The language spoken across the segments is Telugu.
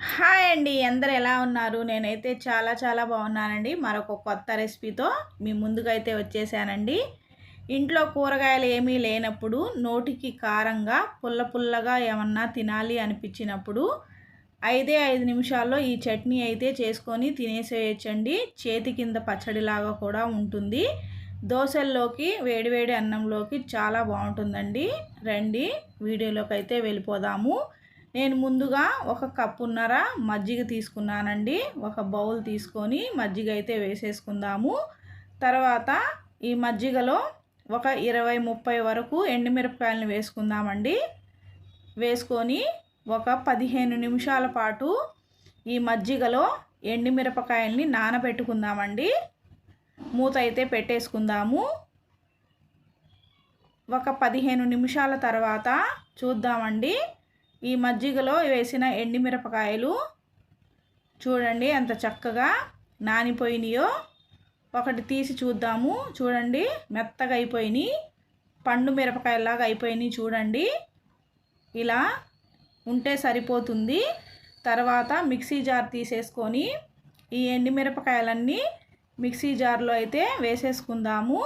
హాయ్ అండి. అందరూ ఎలా ఉన్నారు? నేనైతే చాలా బాగున్నానండి. మరొక కొత్త రెసిపీతో మీ ముందుకైతే వచ్చేసానండి. ఇంట్లో కూరగాయలు ఏమీ లేనప్పుడు నోటికి కారంగా పుల్లగా ఏమన్నా తినాలి అనిపించినప్పుడు 5 నిమిషాల్లో ఈ చట్నీ అయితే చేసుకొని తినేసేయచ్చండి. చేతి కింద పచ్చడిలాగా కూడా ఉంటుంది. దోశల్లోకి వేడివేడి అన్నంలోకి చాలా బాగుంటుందండి. రండి వీడియోలోకి అయితే వెళ్ళిపోదాము. నేను ముందుగా ఒక కప్పున్నర మజ్జిగ తీసుకున్నానండి. ఒక బౌల్ తీసుకొని మజ్జిగ అయితే వేసేసుకుందాము. తర్వాత ఈ మజ్జిగలో ఒక 20-30 వరకు ఎండుమిరపకాయలను వేసుకుందామండి. వేసుకొని ఒక 15 నిమిషాల పాటు ఈ మజ్జిగలో ఎండుమిరపకాయల్ని నానబెట్టుకుందామండి. మూత అయితే పెట్టేసుకుందాము. ఒక 15 నిమిషాల తర్వాత చూద్దామండి. ఈ మజ్జిగలో వేసిన ఎండుమిరపకాయలు చూడండి ఎంత చక్కగా నానిపోయినాయో. ఒకటి తీసి చూద్దాము. చూడండి మెత్తగా అయిపోయినాయి, పండు మిరపకాయలాగా అయిపోయినాయి. చూడండి ఇలా ఉంటే సరిపోతుంది. తర్వాత మిక్సీ జార్ తీసేసుకొని ఈ ఎండుమిరపకాయలన్నీ మిక్సీ జార్లో అయితే వేసేసుకుందాము.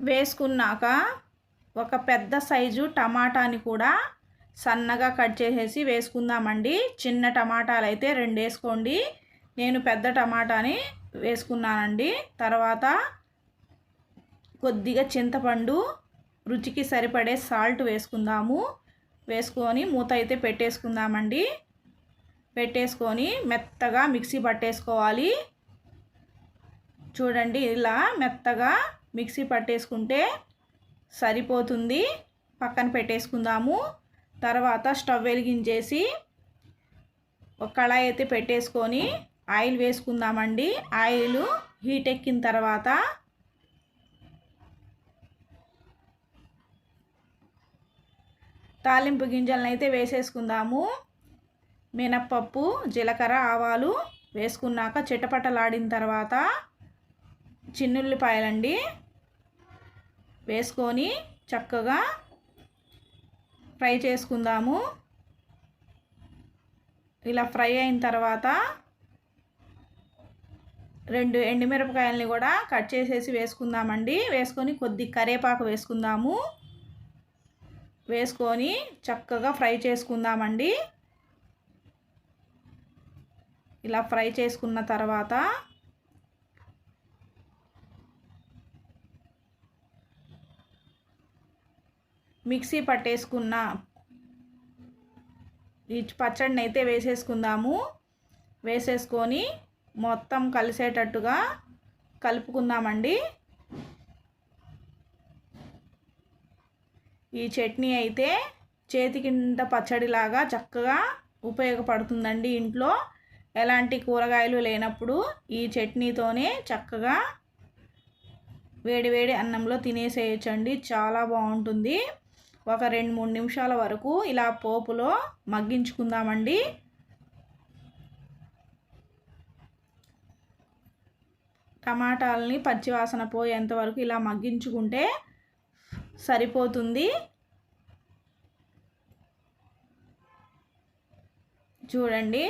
వేసుకున్నాక ఒక పెద్ద సైజు టమాటాని కూడా సన్నగా కట్ చేసేసి వేసుకుందామండి. చిన్న టమాటాలు అయితే 2 వేసుకోండి. నేను పెద్ద టమాటాని వేసుకున్నానండి. తర్వాత కొద్దిగా చింతపండు, రుచికి సరిపడే సాల్ట్ వేసుకుందాము. వేసుకొని మూత అయితే పెట్టేసుకుందామండి. పెట్టేసుకొని మెత్తగా మిక్సీ పట్టేసుకోవాలి. చూడండి ఇలా మెత్తగా మిక్సీ పట్టేసుకుంటే సరిపోతుంది. పక్కన పెట్టేసుకుందాము. తర్వాత స్టవ్ వెలిగించేసి ఒక కళాయి అయితే పెట్టేసుకొని ఆయిల్ వేసుకుందామండి. ఆయిల్ హీట్ ఎక్కిన తర్వాత తాలింపు గింజలను అయితే వేసేసుకుందాము. మినప్పప్పు, జీలకర్ర, ఆవాలు వేసుకున్నాక చిటపటలాడిన తర్వాత చిన్నుల్లిపాయలండి వేసుకొని చక్కగా ఫ్రై చేసుకుందాము. ఇలా ఫ్రై అయిన తర్వాత 2 ఎండుమిరపకాయలని కూడా కట్ చేసేసి వేసుకుందామండి. వేసుకొని కొద్ది కరివేపాకు వేసుకుందాము. వేసుకొని చక్కగా ఫ్రై చేసుకుందామండి. ఇలా ఫ్రై చేసుకున్న తర్వాత మిక్సీ పట్టేసుకున్న ఈ పచ్చడిని అయితే వేసేసుకుందాము. వేసేసుకొని మొత్తం కలిసేటట్టుగా కలుపుకుందామండి. ఈ చట్నీ అయితే చేతి కింద పచ్చడిలాగా చక్కగా ఉపయోగపడుతుందండి. ఇంట్లో ఎలాంటి కూరగాయలు లేనప్పుడు ఈ చట్నీతోనే చక్కగా వేడివేడి అన్నంలో తినేసేయచ్చండి. చాలా బాగుంటుంది. ఒక 2-3 నిమిషాల వరకు ఇలా పోపులో మగ్గించుకుందామండి. టమాటాలని పచ్చివాసన పోయేంత వరకు ఇలా మగ్గించుకుంటే సరిపోతుంది. చూడండి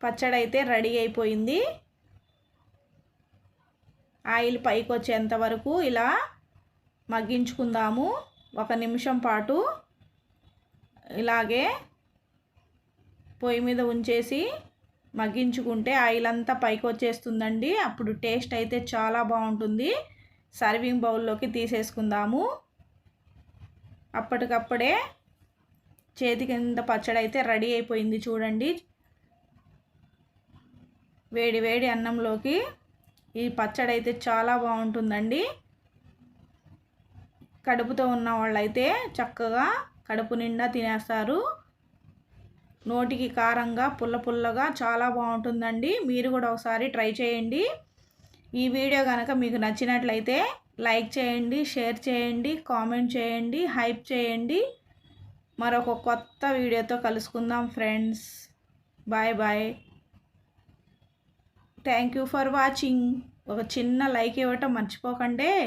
పచ్చడి అయితే రెడీ అయిపోయింది. ఆయిల్ పైకి వచ్చేంత వరకు ఇలా మగ్గించుకుందాము. 1 నిమిషం పాటు ఇలాగే పొయ్యి మీద ఉంచేసి మగ్గించుకుంటే ఆయిల్ అంతా పైకి వచ్చేస్తుందండి. అప్పుడు టేస్ట్ అయితే చాలా బాగుంటుంది. సర్వింగ్ బౌల్లోకి తీసేసుకుందాము. అప్పటికప్పుడే చేతి కింద పచ్చడి అయితే రెడీ అయిపోయింది. చూడండి వేడి వేడి అన్నంలోకి ఈ పచ్చడి అయితే చాలా బాగుంటుందండి. కడుపుతో ఉన్న వాళ్ళైతే చక్కగా కడుపు నిండా తినేస్తారు. నోటికి కారంగా పుల్లగా చాలా బాగుంటుందండి. మీరు కూడా ఒకసారి ట్రై చేయండి. ఈ వీడియో కనుక మీకు నచ్చినట్లయితే లైక్ చేయండి, షేర్ చేయండి, కామెంట్ చేయండి, హైప్ చేయండి. మరొక కొత్త వీడియోతో కలుసుకుందాం friends. Bye. Thank you for watching. ఒక చిన్న లైక్ ఇవ్వటం మర్చిపోకండి.